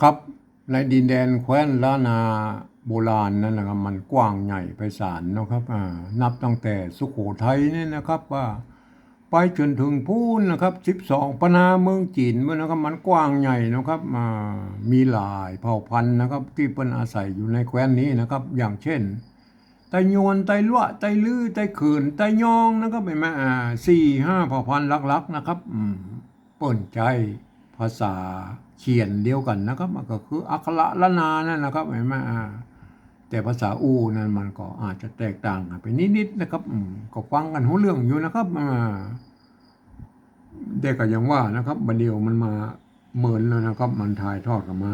ครับในดินแดนแคว้นล้านนาโบราณนั่นนะครับมันกว้างใหญ่ไพศาลนะครับนับตั้งแต่สุโขทัยเนี่ยนะครับว่าไปจนถึงพูนนะครับ12ปนาเมืองจีนนะครับมันกว้างใหญ่นะครับมีหลายเผ่าพันธุ์นะครับที่เป็นอาศัยอยู่ในแคว้นนี้นะครับอย่างเช่นไตยวนไตลั่วไตลื้อไตเขินไตยองนะครับเป็นไหม4-5เผ่าพันธุ์หลักๆนะครับเปิ่นใจภาษาเขียนเดียวกันนะครับมันก็คืออักขระละนานั่นนะครับเห็นไหมแต่ภาษาอูนั้นมันก็อาจจะแตกต่างกันไปนิดๆนะครับก็ฟังกันหูเรื่องอยู่นะครับเด็กก็ยังว่านะครับบัดเดียวมันมาเหมือนแล้วนะครับมันถ่ายทอดกันมา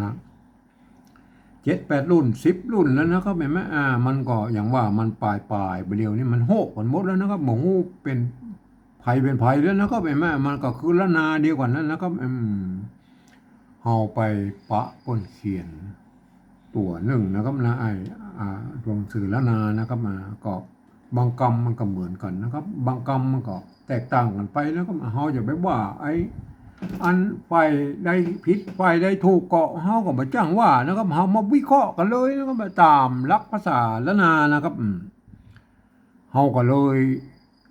7-8 รุ่น10 รุ่นแล้วนะครับเห็นไหมมันก็อย่างว่ามันปลายบัดเดียวนี่มันโหกกันหมดแล้วนะครับหมูเป็นเป็นไผ่แล้วนะครับเห็นไหมมันก็คือละนาเดียวกันนั่นนะครับเฮาไปปะป้นเขียนตัวหนึ่งนะครับนะดวงสื่อละนานะครับก็บางกรรมมันก็เหมือนกันนะครับบางกรรมมันก็แตกต่างกันไปแล้วก็เฮาอย่าไปว่าอันไฟได้ผิดไฟได้ถูกเกาะเฮาก็บ่จ้างว่านะครับเฮามาวิเคราะห์กันเลยนะครับตามหลักภาษาละนานะครับเฮาก็เลย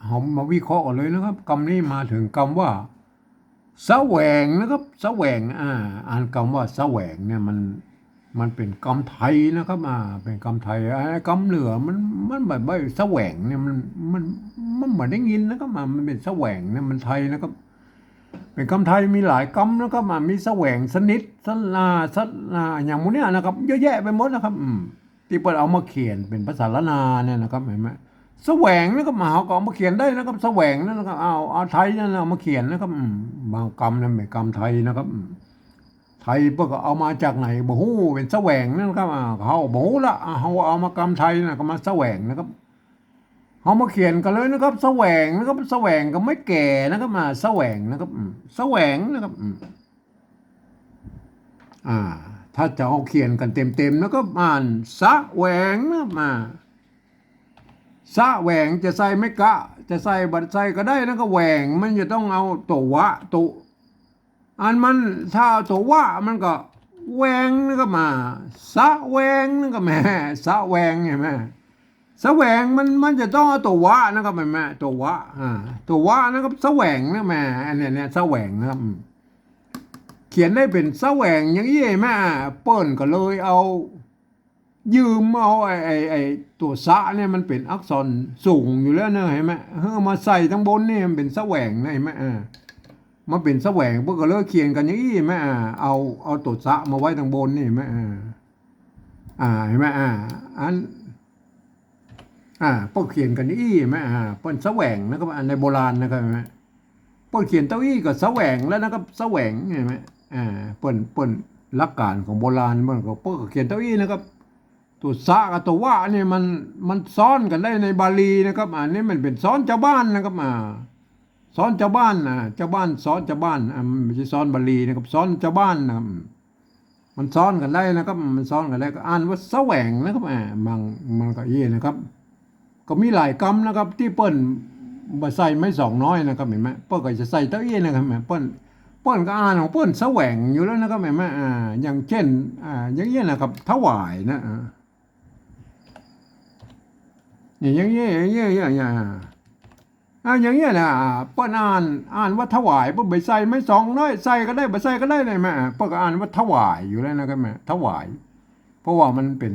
เฮามาวิเคราะห์กันเลยนะครับคำนี้มาถึงคำว่าแสวงนะครับแสวงอ่านคำว่าแสวงเนี่ยมันเป็นคำไทยนะครับเป็นคำไทยคำเหนือมันแบบว่าแสวงเนี่ยมันเหมือนได้ยินนะครับมันเป็นแสวงเนี่ยมันไทยนะครับเป็นคำไทยมีหลายคำนะครับมีแสวงสนิทสนาสนาอย่างพวกนี้นะครับเยอะแยะไปหมดนะครับที่เปิดเอามาเขียนเป็นภาษาละนาเนี่ยนะครับเห็นไหมแสวงนะครับเขาก็เอามาเขียนได้นะครับแสวงนั่นนะครับเอาไทยนั่นเอามาเขียนนะครับบางคำนั่นเป็นคำไทยนะครับไทยเพื่อเอามาจากไหนบ่ฮู้เป็นแสวงนั่นครับเขาบ่ฮู้ละเขาเอามากำไทยนะก็มาแสวงนะครับเขามาเขียนกันเลยนะครับแสวงนะครับแสวงก็ไม่แก่นะครับแสวงนะครับแสวงนะครับถ้าจะเอาเขียนกันเต็มๆนะครับแสวงนะสะแหวงจะใส่ไม่กะจะใส่บัดใส่ก็ได้นะก็แหวงมันจะต้องเอาตัววะตัวอันมันถ้าตัววะมันก็แหวงนี่ก็มาสะแหวงนี่ก็แม่สะแหวงไงแม่สะแหวงมันจะต้องเอาตัววะนะครับแม่ตัววะตัววะนะครับสะแหวงนะแม่อันนี้สะแหวงนะครับเขียนได้เป็นสะแหวงอย่างนี้แม่เปิ้นก็เลยเอายืมเอาไอ้ตัวสะเนี่ยมันเป็นอักษรสูงอยู่แล้วนะเห็นไหมเอามาใส่ทั้งบนนี่มันเป็นแสวงนะเห็นไหมมันเป็นแสวงพวกก็เลิกเขียนกันอย่างนี้ไหมเอาตัวสะมาไว้ทั้งบนนี่เห็นไหมเห็นไหมอันพวกเขียนกันอย่างนี้ไหมเป็นแสวงนะครับในโบราณนะครับเห็นไหมพวกเขียนเต้าอี้ก็แสวงแล้วนะครับแสวงเห็นไหมเป็นหลักการของโบราณมันก็พวกเขียนเต้าอี้นะครับตัวสะกับตัวว่าเนี่ยมันซ้อนกันได้ในบาลีนะครับอันนี้มันเป็นซ้อนชาวบ้านนะครับซ้อนชาวบ้านชาวบ้านซ้อนชาวบ้านไม่ใช่ซ้อนบาลีนะครับซ้อนชาวบ้านนะครับมันซ้อนกันได้นะครับมันซ้อนกันได้ก็อ่านว่าแสวงนะครับมันก็ยี่นะครับก็มีหลายคำนะครับที่เปิ้นมาใส่ไม่สองน้อยนะครับเห็นไหมเปิ้นก็จะใส่เต้าอี้นะครับเปิ้นก็อ่านของเปิ้นแสวงอยู่แล้วนะครับเห็นไหมอย่างเช่นอย่างเงี้ยนะครับถวายนะอย่างเงี้ยอย่างเงี้ยอย่างเงี้ยนะเปิ้นอ่านว่าถวายเปิ้นไปใส่ไม่สองน้อยใส่ก็ได้ไปใส่ก็ได้เลยแม่เปิ้นก็อ่านว่าถวายอยู่แล้วนะครับแม่ถวายเพราะว่ามันเป็น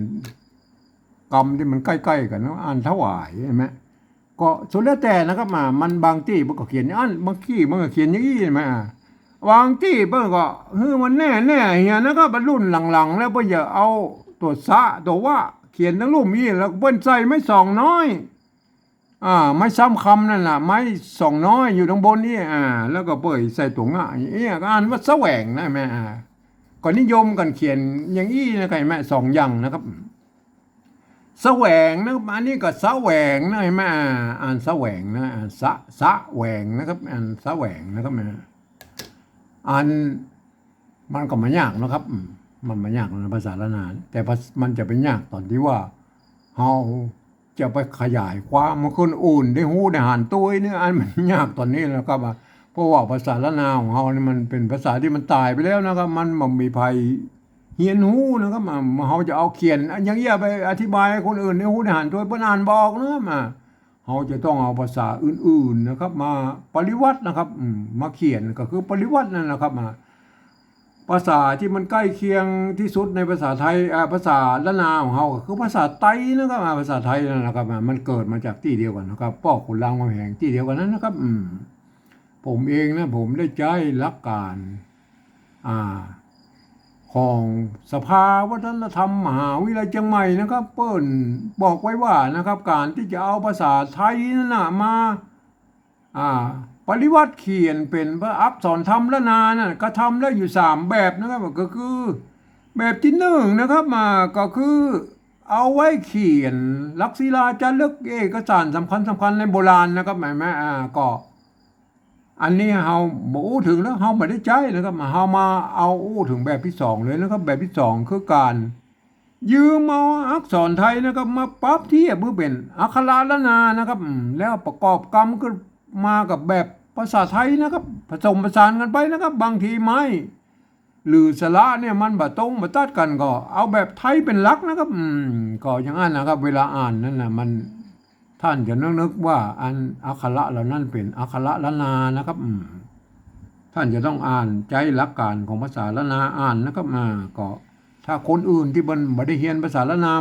กรรมที่มันใกล้ๆกันนะอ่านถวายใช่ไหมก็สุดแล้วแต่นะครับมันบางที่มันก็เขียนบางที่มันก็เขียนอย่างนี้ใช่ไหมบางที่เปิ้นก็มันแน่เฮียนะก็บรรลุหลังๆแล้วเปิ้นอย่าเอาตัวสะตัวว่าเขียนทั้งรูปนี้แล้วเปิ้นใส่ไม่สองน้อยไม่ซ้ำคำนั่นแหละไม่สองน้อยอยู่ตรงบนนี่แล้วก็เปิดใส่ตัวง่ายก็อ่านว่าแสวงนะแม่ก็นิยมกันเขียนอย่างนี้นะไก่แม่สองอย่างนะครับแสวงนะครับอันนี้ก็แสวงนะแม่อ่านแสวงนะสะแหวงนะครับอ่านแสวงนะครับแม่อันมันก็ไม่ยากนะครับมันไม่ยากในภาษาละนานแต่มันจะเป็นยากตอนที่ว่าเฮาจะไปขยายความมันคนอื่นได้หู้ได้หันตัวนี่อันมันยากตอนนี้แล้วครับเพราะว่าภาษาละนาของเฮานี่มันเป็นภาษาที่มันตายไปแล้วนะครับมันมีภัย เฮียนหูนะครับเขาจะเอาเขียนอย่างเงี้ยไปอธิบายให้คนอื่นในหูในหันตัวเพิ่นอ่านบอกนะครับเขาจะต้องเอาภาษาอื่นๆนะครับมาปริวัตินะครับมาเขียนก็คือปริวัตินั่นนะครับภาษาที่มันใกล้เคียงที่สุดในภาษาไทยภาษาละนาของเขาก็คือภาษาไต้นะครับภาษาไทยนั่นนะครับมันเกิดมาจากที่เดียวกันนะครับป้อขุนรามคำแหงที่เดียวกันนั้นนะครับผมเองนะผมได้ใช้หลักการอ่าของสภาวัฒนธรรมมหาวิทยาลัยเชียงใหม่นะครับเปิ้นบอกไว้ว่านะครับการที่จะเอาภาษาไทยนั่นนะมาอ่าปริวัติเขียนเป็นพระอักษรธรรมละนานะก็ทำได้อยู่3แบบนะครับก็คือแบบที่1นะครับก็คือเอาไว้เขียนลักษิลาจารึกเอกสารสำคัญในโบราณนะครับหมายไหมก็อันนี้เฮาบ่อู้ถึงแล้วเฮาไม่ได้ใจนะครับเฮามาเอาอู้ถึงแบบที่2เลยนะครับแบบที่2คือการยืมเอาอักษรไทยนะครับมาปรับเทียบเพื่อเป็นอักขระละนานะครับแล้วประกอบกรรมขึ้นมากับแบบภาษาไทยนะครับผสมผสานกันไปนะครับบางทีไม่หรือสระเนี่ยมันบ่ตรงบ่ตัดกันก็เอาแบบไทยเป็นหลักนะครับก็อย่างนั้นนะครับเวลาอ่านนั่นน่ะมันท่านจะนึกว่าอันอักขระเหล่านั้นเป็นอักขระละนานะครับท่านจะต้องอ่านใจหลักการของภาษาละนาอ่านนะครับก็ถ้าคนอื่นที่มันไม่ได้เรียนภาษาละนา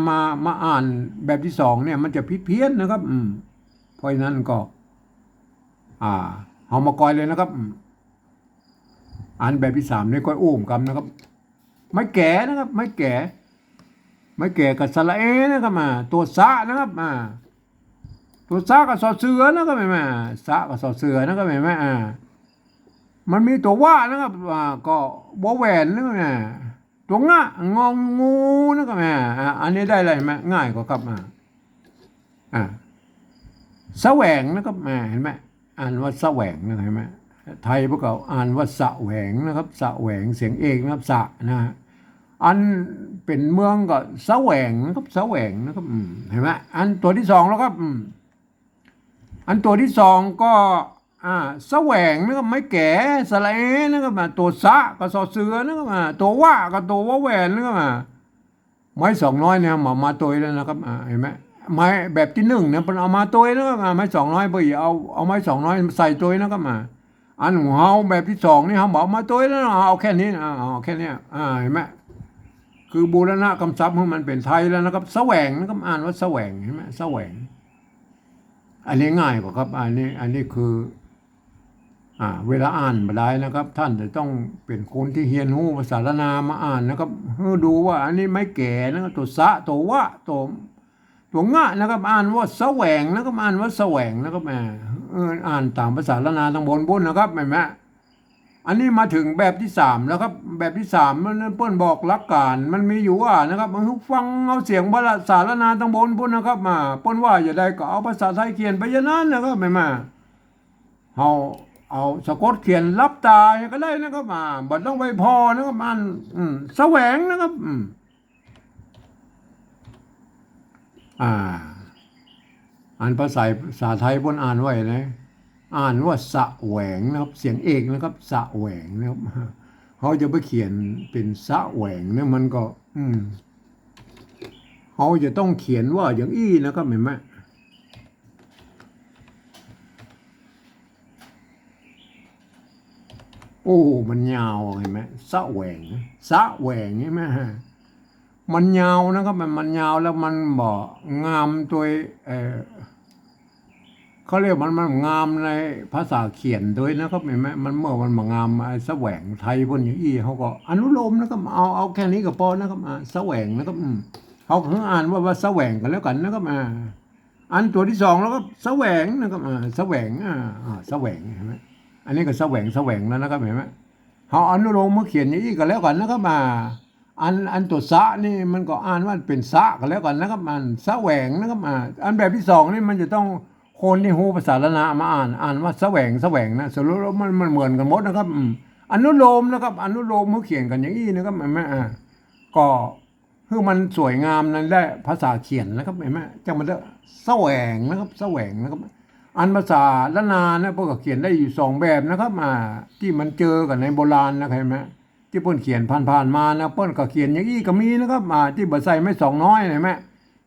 มาอ่านแบบที่2เนี่ยมันจะผิดเพี้ยนนะครับเพราะฉะนั้นก็เอามากอยเลยนะครับอ่านแบบที่3นี่ก้อยอุ้มกันนะครับไม่แก่นะครับไม่แก่กับสระเอนะครับตัวสะนะครับตัวซากับสอเสือนะครับแม่ซากับสอเสือนะครับแม่มันมีตัวว่านะครับก็บอแหวนนะครับแม่ตัวงะงองูนะครับแม่อันนี้ได้อะไรแม่ง่ายกว่าครับแสวงนะครับแม่เห็นไหมอ่านว่าแสวงนะครับเห็นไหมไทยพวกเขาอ่านว่าสะแหวงนะครับสะแหวงเสียงเอกนะครับสะนะฮะอันเป็นเมืองก็แสวงนะครับแสวงนะครับเห็นไหมอันตัวที่2แล้วครับอันตัวที่2ก็แสวงนะครับไม่แก่สระเอนะครับตัวสะก็สอเสือนะครับตัวว่าก็ตัวว่าแหวนนะครับไม้200เนี่ยมาตัวแล้วนะครับเห็นไหมไม้แบบที่1เนี่ยเป็นเอามาตัวนะครับไม้200ไปเอาไม้200ใส่ตัวนะครับอันของเขาแบบที่2นี่เขาบอกมาตัวแล้วเอาแค่นี้เอาแค่นี้เห็นไหมคือบูรณะคำศัพท์ของมันเป็นไทยแล้วนะครับแสวงนะครับอ่านว่าแสวงเห็นไหมแสวงอันนี้ง่ายกว่าครับอันนี้คือเวลาอ่านมาได้นะครับท่านจะต้องเป็นคนที่เรียนรู้ภาษาละนามาอ่านนะครับดูว่าอันนี้ไม่แก่นะครับตัวสะตัววะตัวงะนะครับอ่านว่าแสวงนะครับอ่านว่าแสวงนะครับอ่านตามภาษาละนาทางบนนะครับแม่อันนี้มาถึงแบบที่3แล้วครับแบบที่3มันเปิ้นบอกหลักการมันมีอยู่ว่านะครับฟังเอาเสียงภาษาละนาทางบนนะครับเปิ้นว่าอย่าได้ก็เอาภาษาไทยเขียนไปอย่างนั้นนะครับแม่เอาสะกดเขียนรับตาก็ได้นะครับบัดต้องไว้พอนะครับมันแสวงนะครับอ่านภาษาไทยบนอ่านไว้นะอ่านว่าสะแหวงนะครับเสียงเอกนะครับสะแหวงนะครับเขาจะไปเขียนเป็นสะแหวงเนี่ยมันก็เขาจะต้องเขียนว่าอย่างอี้นะครับเห็นไหมโอ้มันยาวเห็นไหมสะแหวงใช่ไหมมันยาวนะครับมันยาวแล้วมันบอกงามตัวเขาเรียกมันงามในภาษาเขียนด้วยนะครับเห็นไหมมันเมื่อมันมางามแสวงไทยพวกอย่างอี้เขาก็อนุโลมนะครับเอาแค่นี้ก็พอนะครับแสวงนะครับเขาเพิ่งอ่านว่าแสวงกันแล้วกันนะครับอันตัวที่2แล้วก็แสวงนะครับแสวงแสวงเห็นไหมอันนี้ก็แสวงแล้วนะครับเห็นไหมเขาอนุโลมมาเขียนอย่างนี้กันแล้วกันนะครับอันตัวสะนี่มันก็อ่านว่าเป็นสะกันแล้วกันนะครับแสวงนะครับอันแบบที่2นี่มันจะต้องคนที่ฮู้ภาษาละนามาอ่านว่าแสวงนะสรุปแล้วมันเหมือนกันหมดนะครับอนุโลมนะครับอนุโลมเขาเขียนกันอย่างนี้นะครับแม่ก็คือมันสวยงามนั่นแหละภาษาเขียนนะครับแม่จังมันแสวงนะครับแสวงนะครับอันภาษาละนานะพวกเขียนได้อยู่2แบบนะครับที่มันเจอกันในโบราณนะครับแม่ ที่เปิ้นเขียนผ่านๆมานะเปิ้นก็เขียนอย่างนี้ก็มีนะครับที่บ่ใส่ไม่สองน้อยเห็นไหม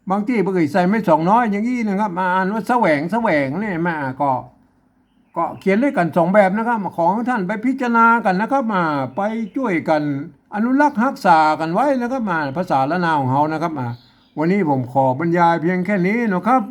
บางที่บ่เคยใส่ไม่สองน้อยอย่างนี้นะครับอ่านว่าแสวงนี่แม่ก็เขียนด้วยกันสองแบบนะครับของท่านไปพิจารณากันนะครับไปช่วยกันอนุรักษ์รักษากันไว้นะครับภาษาละนาวของเฮานะครับวันนี้ผมขอบรรยายเพียงแค่นี้นะครับ